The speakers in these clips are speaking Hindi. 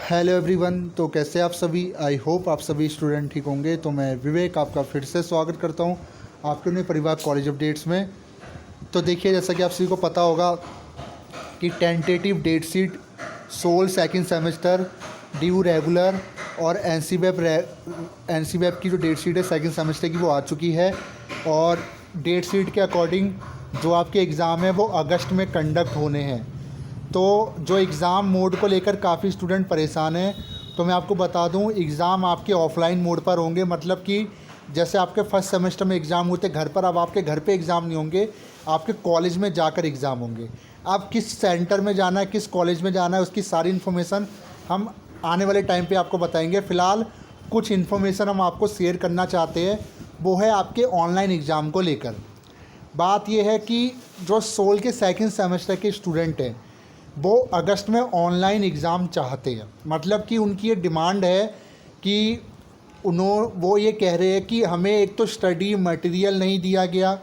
Hello everyone. तो कैसे आप सभी? आई होप आप सभी स्टूडेंट ठीक होंगे। तो मैं विवेक आपका फिर से स्वागत करता हूं आपके अपने परिवार कॉलेज अपडेट्स में। तो देखिए, जैसा कि आप सभी को पता होगा कि tentative date sheet SOL second semester DU regular और एनसीवेब की जो डेट शीट है सेकंड सेमेस्टर की वो आ चुकी है। और डेट शीट के अकॉर्डिंग जो आपके एग्ज़ाम है वो अगस्त में कंडक्ट होने हैं। तो जो एग्ज़ाम मोड को लेकर काफ़ी स्टूडेंट परेशान हैं। तो मैं आपको बता दूं, एग्ज़ाम आपके ऑफलाइन मोड पर होंगे। मतलब कि जैसे आपके फर्स्ट सेमेस्टर में एग्ज़ाम होते घर पर, अब आपके घर पे एग्ज़ाम नहीं होंगे, आपके कॉलेज में जाकर एग्ज़ाम होंगे। अब किस सेंटर में जाना है, किस कॉलेज में जाना है, उसकी सारी इन्फॉर्मेशन हम आने वाले टाइम पे आपको बताएंगे। फ़िलहाल कुछ इन्फॉर्मेशन हम आपको शेयर करना चाहते हैं, वो है आपके ऑनलाइन एग्ज़ाम को लेकर। बात यह है कि जो सोल के सेकेंड सेमेस्टर के स्टूडेंट हैं वो अगस्त में ऑनलाइन एग्ज़ाम चाहते हैं। मतलब कि उनकी ये डिमांड है कि वो ये कह रहे हैं कि हमें एक तो स्टडी मटेरियल नहीं दिया गया,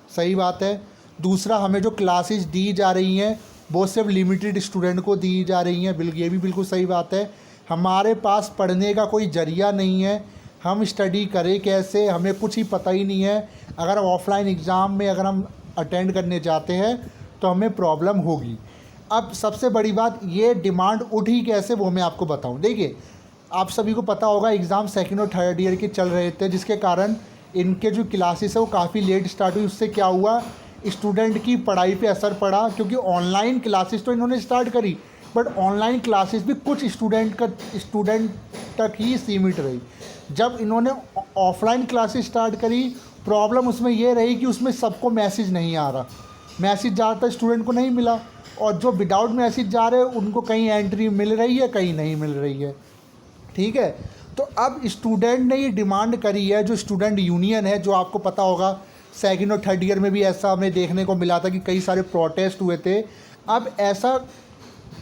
सही बात है। दूसरा, हमें जो क्लासेस दी जा रही हैं वो सिर्फ लिमिटेड स्टूडेंट को दी जा रही हैं। ये भी बिल्कुल सही बात है। हमारे पास पढ़ने का कोई ज़रिया नहीं है, हम स्टडी करें कैसे, हमें कुछ ही पता ही नहीं है। अगर ऑफलाइन एग्ज़ाम में अगर हम अटेंड करने जाते हैं तो हमें प्रॉब्लम होगी। अब सबसे बड़ी बात, ये डिमांड उठी कैसे वो मैं आपको बताऊं। देखिए, आप सभी को पता होगा एग्ज़ाम सेकंड और थर्ड ईयर के चल रहे थे, जिसके कारण इनके जो क्लासेस है वो काफ़ी लेट स्टार्ट हुई। उससे क्या हुआ, स्टूडेंट की पढ़ाई पे असर पड़ा। क्योंकि ऑनलाइन क्लासेस तो इन्होंने स्टार्ट करी, बट ऑनलाइन क्लासेस भी कुछ स्टूडेंट तक ही सीमित रही। जब इन्होंने ऑफलाइन क्लासेस स्टार्ट करी, प्रॉब्लम उसमें ये रही कि उसमें सबको मैसेज नहीं आ रहा, मैसेज ज़्यादातर स्टूडेंट को नहीं मिला। और जो विदाउट मैसेज जा रहे हैं उनको कहीं एंट्री मिल रही है, कहीं नहीं मिल रही है। ठीक है, तो अब स्टूडेंट ने ये डिमांड करी है, जो स्टूडेंट यूनियन है, जो आपको पता होगा सेकंड और थर्ड ईयर में भी ऐसा हमें देखने को मिला था कि कई सारे प्रोटेस्ट हुए थे। अब ऐसा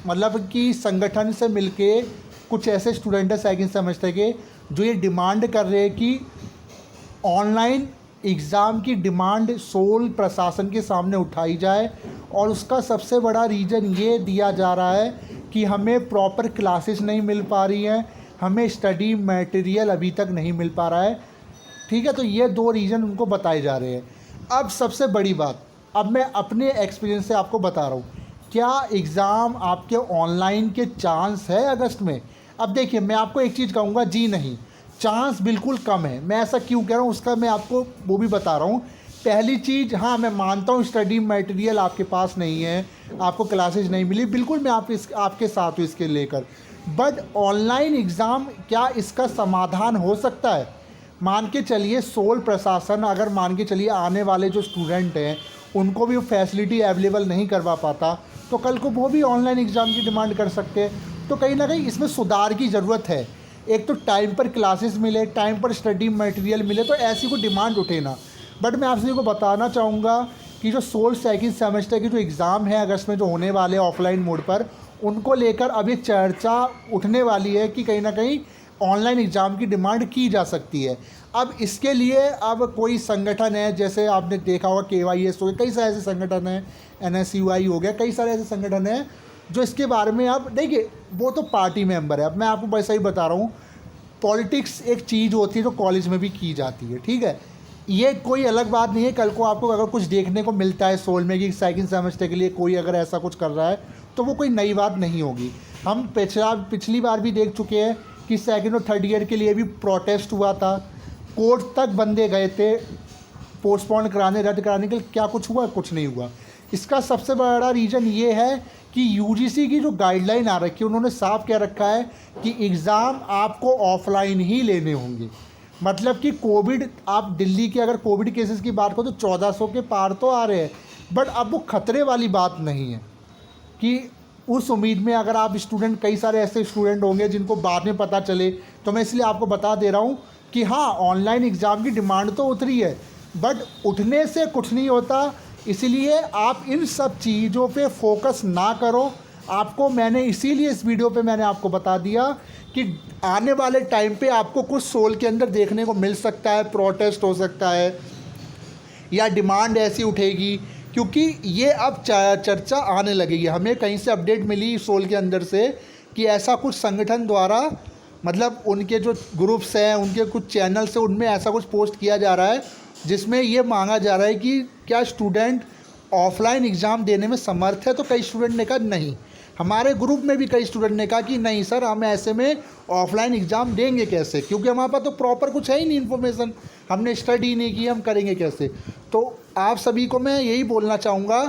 मतलब कि संगठन से मिलके कुछ ऐसे स्टूडेंट हैं सेकंड सेमेस्टर के जो ये डिमांड कर रहे हैं कि ऑनलाइन एग्ज़ाम की डिमांड सोल प्रशासन के सामने उठाई जाए। और उसका सबसे बड़ा रीज़न ये दिया जा रहा है कि हमें प्रॉपर क्लासेस नहीं मिल पा रही हैं, हमें स्टडी मटेरियल अभी तक नहीं मिल पा रहा है। ठीक है, तो ये दो रीज़न उनको बताए जा रहे हैं। अब सबसे बड़ी बात, अब मैं अपने एक्सपीरियंस से आपको बता रहा हूँ, क्या एग्ज़ाम आपके ऑनलाइन के चांस है अगस्त में? अब देखिए, मैं आपको एक चीज़ कहूँगा, जी नहीं, चांस बिल्कुल कम है। मैं ऐसा क्यों कह रहा हूँ उसका मैं आपको वो भी बता रहा हूँ। पहली चीज़, हाँ मैं मानता हूँ स्टडी मटेरियल आपके पास नहीं है, आपको क्लासेस नहीं मिली, बिल्कुल मैं आपके साथ हूँ इसके लेकर। बट ऑनलाइन एग्ज़ाम क्या इसका समाधान हो सकता है? मान के चलिए सोल प्रशासन अगर मान के चलिए आने वाले जो स्टूडेंट हैं उनको भी वो फैसिलिटी अवेलेबल नहीं करवा पाता, तो कल को वो भी ऑनलाइन एग्ज़ाम की डिमांड कर सकते हैं। तो कहीं ना कहीं इसमें सुधार की ज़रूरत है। एक तो टाइम पर क्लासेस मिले, टाइम पर स्टडी मटेरियल मिले, तो ऐसी कोई डिमांड उठे ना। बट मैं आप सभी को बताना चाहूँगा कि जो सोल सेकंड सेमेस्टर की जो एग्ज़ाम है अगस्त में जो होने वाले ऑफलाइन मोड पर, उनको लेकर अब ये चर्चा उठने वाली है कि कहीं ना कहीं ऑनलाइन एग्ज़ाम की डिमांड की जा सकती है। अब इसके लिए अब कोई संगठन है, जैसे आपने देखा होगा KYS हो गया, कई सारे ऐसे संगठन हैं, NSUI हो गया, कई सारे ऐसे संगठन हैं जो इसके बारे में, अब देखिए वो तो पार्टी मेंबर है। अब मैं आपको वैसा ही बता रहा हूँ, पॉलिटिक्स एक चीज़ होती है जो कॉलेज में भी की जाती है। ठीक है, ये कोई अलग बात नहीं है। कल को आपको अगर कुछ देखने को मिलता है सोल में कि सेकंड सेमेस्टर के लिए कोई अगर ऐसा कुछ कर रहा है, तो वो कोई नई बात नहीं होगी। हम पिछली बार भी देख चुके हैं कि सेकंड और थर्ड ईयर के लिए भी प्रोटेस्ट हुआ था, कोर्ट तक बंदे गए थे पोस्टपोन कराने, रद्द कराने के लिए। क्या कुछ हुआ? कुछ नहीं हुआ। इसका सबसे बड़ा रीज़न ये है कि UGC की जो गाइडलाइन आ रखी है, उन्होंने साफ कह रखा है कि एग्ज़ाम आपको ऑफलाइन ही लेने होंगे। मतलब कि कोविड, आप दिल्ली के अगर कोविड केसेस की बात करो तो 1400 के पार तो आ रहे हैं, बट अब वो खतरे वाली बात नहीं है कि उस उम्मीद में अगर आप स्टूडेंट, कई सारे ऐसे स्टूडेंट होंगे जिनको बाद में पता चले। तो मैं इसलिए आपको बता दे रहा हूँ कि हाँ, ऑनलाइन एग्ज़ाम की डिमांड तो उतरी है, बट उठने से कुछ नहीं होता। इसलिए आप इन सब चीज़ों पे फोकस ना करो। आपको मैंने इसीलिए इस वीडियो पे मैंने आपको बता दिया कि आने वाले टाइम पे आपको कुछ सोल के अंदर देखने को मिल सकता है, प्रोटेस्ट हो सकता है या डिमांड ऐसी उठेगी, क्योंकि ये अब चर्चा आने लगेगी। हमें कहीं से अपडेट मिली सोल के अंदर से कि ऐसा कुछ संगठन द्वारा मतलब उनके जो ग्रुप्स हैं, उनके कुछ चैनल्स हैं, उनमें ऐसा कुछ पोस्ट किया जा रहा है जिसमें ये मांगा जा रहा है कि क्या स्टूडेंट ऑफलाइन एग्ज़ाम देने में समर्थ है। तो कई स्टूडेंट ने कहा नहीं। हमारे ग्रुप में भी कई स्टूडेंट ने कहा कि नहीं सर, हम ऐसे में ऑफलाइन एग्ज़ाम देंगे कैसे, क्योंकि हमारे पास तो प्रॉपर कुछ है ही नहीं इन्फॉर्मेशन, हमने स्टडी नहीं की, हम करेंगे कैसे। तो आप सभी को मैं यही बोलना चाहूँगा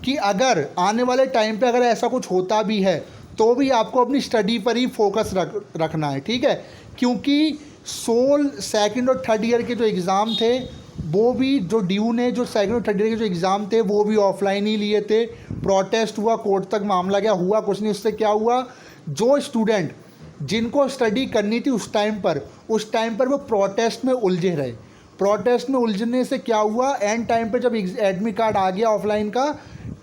कि अगर आने वाले टाइम पे अगर ऐसा कुछ होता भी है तो भी आपको अपनी स्टडी पर ही फोकस रखना है, ठीक है। क्योंकि सोल सेकंड और थर्ड ईयर के जो एग्ज़ाम थे वो भी जो ड्यू ने जो सेकंड और थर्ड ईयर के जो एग्ज़ाम थे वो भी ऑफलाइन ही लिए थे। प्रोटेस्ट हुआ, कोर्ट तक मामला गया, हुआ कुछ नहीं। उससे क्या हुआ, जो स्टूडेंट जिनको स्टडी करनी थी उस टाइम पर वो प्रोटेस्ट में उलझे रहे। प्रोटेस्ट में उलझने से क्या हुआ, एंड टाइम पे जब एडमिट कार्ड आ गया ऑफलाइन का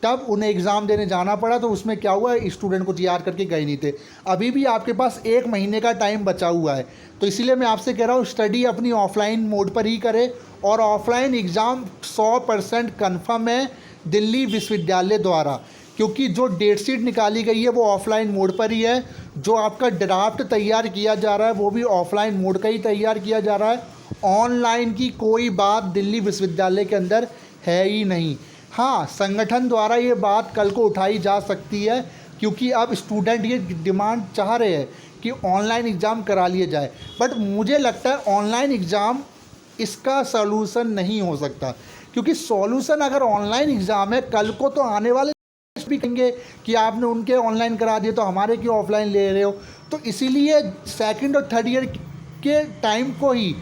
तब उन्हें एग्ज़ाम देने जाना पड़ा। तो उसमें क्या हुआ, स्टूडेंट को तैयार करके गए नहीं थे। अभी भी आपके पास 1 महीने का टाइम बचा हुआ है, तो इसीलिए मैं आपसे कह रहा हूँ स्टडी अपनी ऑफलाइन मोड पर ही करें। और ऑफलाइन एग्ज़ाम 100% कन्फर्म है दिल्ली विश्वविद्यालय द्वारा, क्योंकि जो डेट शीट निकाली गई है वो ऑफलाइन मोड पर ही है। जो आपका ड्राफ्ट तैयार किया जा रहा है वो भी ऑफलाइन मोड का ही तैयार किया जा रहा है। ऑनलाइन की कोई बात दिल्ली विश्वविद्यालय के अंदर है ही नहीं। हाँ, संगठन द्वारा ये बात कल को उठाई जा सकती है, क्योंकि अब स्टूडेंट ये डिमांड चाह रहे हैं कि ऑनलाइन एग्ज़ाम करा लिए जाए। बट मुझे लगता है ऑनलाइन एग्ज़ाम इसका सॉल्यूशन नहीं हो सकता, क्योंकि सॉल्यूशन अगर ऑनलाइन एग्ज़ाम है, कल को तो आने वाले भी कहेंगे कि आपने उनके ऑनलाइन करा दिए तो हमारे क्यों ऑफलाइन ले रहे हो। तो इसीलिए सेकंड और थर्ड ईयर के टाइम को ही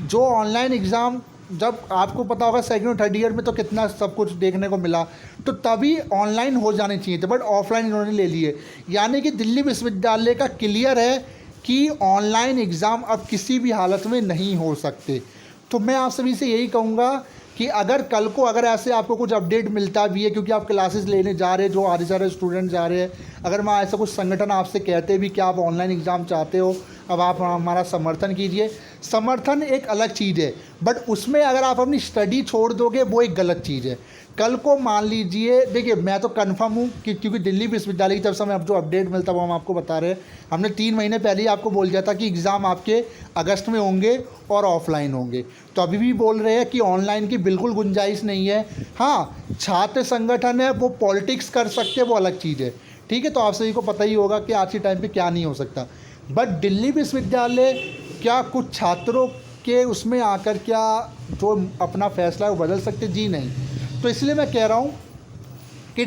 जो ऑनलाइन एग्ज़ाम, जब आपको पता होगा सेकंड और थर्ड ईयर में तो कितना सब कुछ देखने को मिला, तो तभी ऑनलाइन हो जाने चाहिए थे, बट ऑफलाइन इन्होंने ले लिए। यानी कि दिल्ली विश्वविद्यालय का क्लियर है कि ऑनलाइन एग्ज़ाम अब किसी भी हालत में नहीं हो सकते। तो मैं आप सभी से यही कहूँगा कि अगर कल को अगर ऐसे आपको कुछ अपडेट मिलता भी है, क्योंकि आप क्लासेस लेने जा रहे हैं, जो आधे सारे स्टूडेंट जा रहे हैं, अगर मैं ऐसा कुछ संगठन आपसे कहते भी कि आप ऑनलाइन एग्ज़ाम चाहते हो, अब आप हमारा समर्थन कीजिए। समर्थन एक अलग चीज़ है, बट उसमें अगर आप अपनी स्टडी छोड़ दोगे वो एक गलत चीज़ है। कल को मान लीजिए, देखिए मैं तो कंफर्म हूँ कि क्योंकि दिल्ली विश्वविद्यालय की तरफ से हमें अब जो अपडेट मिलता है वो हम आपको बता रहे हैं। हमने 3 महीने पहले ही आपको बोल दिया था कि एग्ज़ाम आपके अगस्त में होंगे और ऑफलाइन होंगे, तो अभी भी बोल रहे हैं कि ऑनलाइन की बिल्कुल गुंजाइश नहीं है। हाँ, छात्र संगठन है वो पॉलिटिक्स कर सकते हैं, वो अलग चीज़ है, ठीक है। तो आप सभी को पता ही होगा कि आज के टाइम पे क्या नहीं हो सकता। बट दिल्ली विश्वविद्यालय क्या कुछ छात्रों के उसमें आकर क्या जो अपना फैसला है वो बदल सकते? जी नहीं। तो इसलिए मैं कह रहा हूँ कि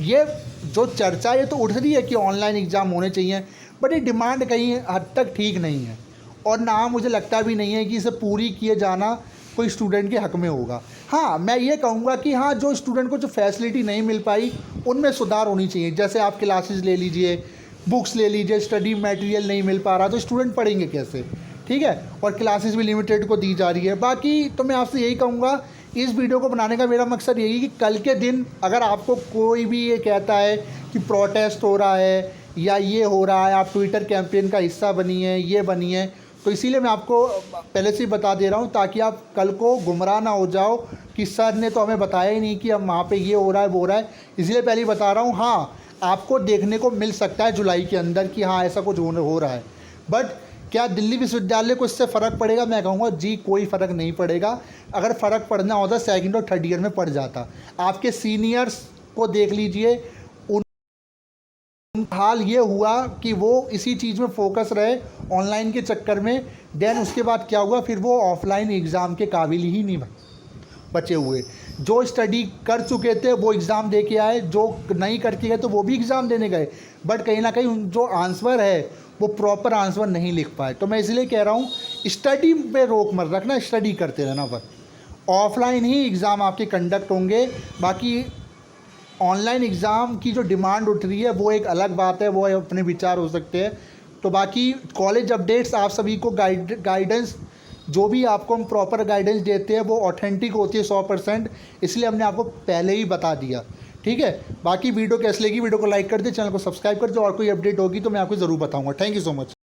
ये जो चर्चा ये तो उठ रही है कि ऑनलाइन एग्ज़ाम होने चाहिए, बट ये डिमांड कहीं हद तक ठीक नहीं है, और ना मुझे लगता भी नहीं है कि इसे पूरी किए जाना कोई स्टूडेंट के हक़ में होगा। हाँ, मैं ये कहूँगा कि हाँ, जो स्टूडेंट को जो फैसिलिटी नहीं मिल पाई उनमें सुधार होनी चाहिए। जैसे आप क्लासेस ले लीजिए, बुक्स ले लीजिए, स्टडी मटेरियल नहीं मिल पा रहा तो स्टूडेंट पढ़ेंगे कैसे, ठीक है। और क्लासेस भी लिमिटेड को दी जा रही है। बाकी तो मैं आपसे यही कहूँगा, इस वीडियो को बनाने का मेरा मकसद यही कि कल के दिन अगर आपको कोई भी ये कहता है कि प्रोटेस्ट हो रहा है या ये हो रहा है, आप ट्विटर कैंपेन का हिस्सा बनी है, ये बनी है, तो इसीलिए मैं आपको पहले से ही बता दे रहा हूँ ताकि आप कल को गुमराह ना हो जाओ कि सर ने तो हमें बताया ही नहीं कि हम वहाँ पे ये हो रहा है वो हो रहा है। इसलिए पहले ही बता रहा हूँ, हाँ आपको देखने को मिल सकता है जुलाई के अंदर कि हाँ ऐसा कुछ हो रहा है, बट क्या दिल्ली विश्वविद्यालय को इससे फ़र्क पड़ेगा? मैं कहूँगा जी कोई फ़र्क नहीं पड़ेगा। अगर फ़र्क पड़ना होता सेकंड और थर्ड ईयर में पड़ जाता। आपके सीनियर्स को देख लीजिए, हाल ये हुआ कि वो इसी चीज़ में फोकस रहे ऑनलाइन के चक्कर में, देन उसके बाद क्या हुआ, फिर वो ऑफलाइन एग्ज़ाम के काबिल ही नहीं बचे हुए। जो स्टडी कर चुके थे वो एग्ज़ाम दे के आए, जो नहीं करके गए तो वो भी एग्ज़ाम देने गए, बट कहीं ना कहीं जो आंसर है वो प्रॉपर आंसर नहीं लिख पाए। तो मैं इसलिए कह रहा हूँ स्टडी पे रोक मत रखना, स्टडी करते रहना। पर ऑफलाइन ही एग्ज़ाम आपके कंडक्ट होंगे। बाकी ऑनलाइन एग्ज़ाम की जो डिमांड उठ रही है वो एक अलग बात है, वो अपने विचार हो सकते हैं। तो बाकी कॉलेज अपडेट्स आप सभी को गाइडेंस जो भी आपको हम प्रॉपर गाइडेंस देते हैं वो ऑथेंटिक होती है 100%, इसलिए हमने आपको पहले ही बता दिया, ठीक है। बाकी वीडियो कैसे लगी, वीडियो को लाइक कर दे, चैनल को सब्सक्राइब कर दे, और कोई अपडेट होगी तो मैं आपको ज़रूर बताऊँगा। Thank you so much.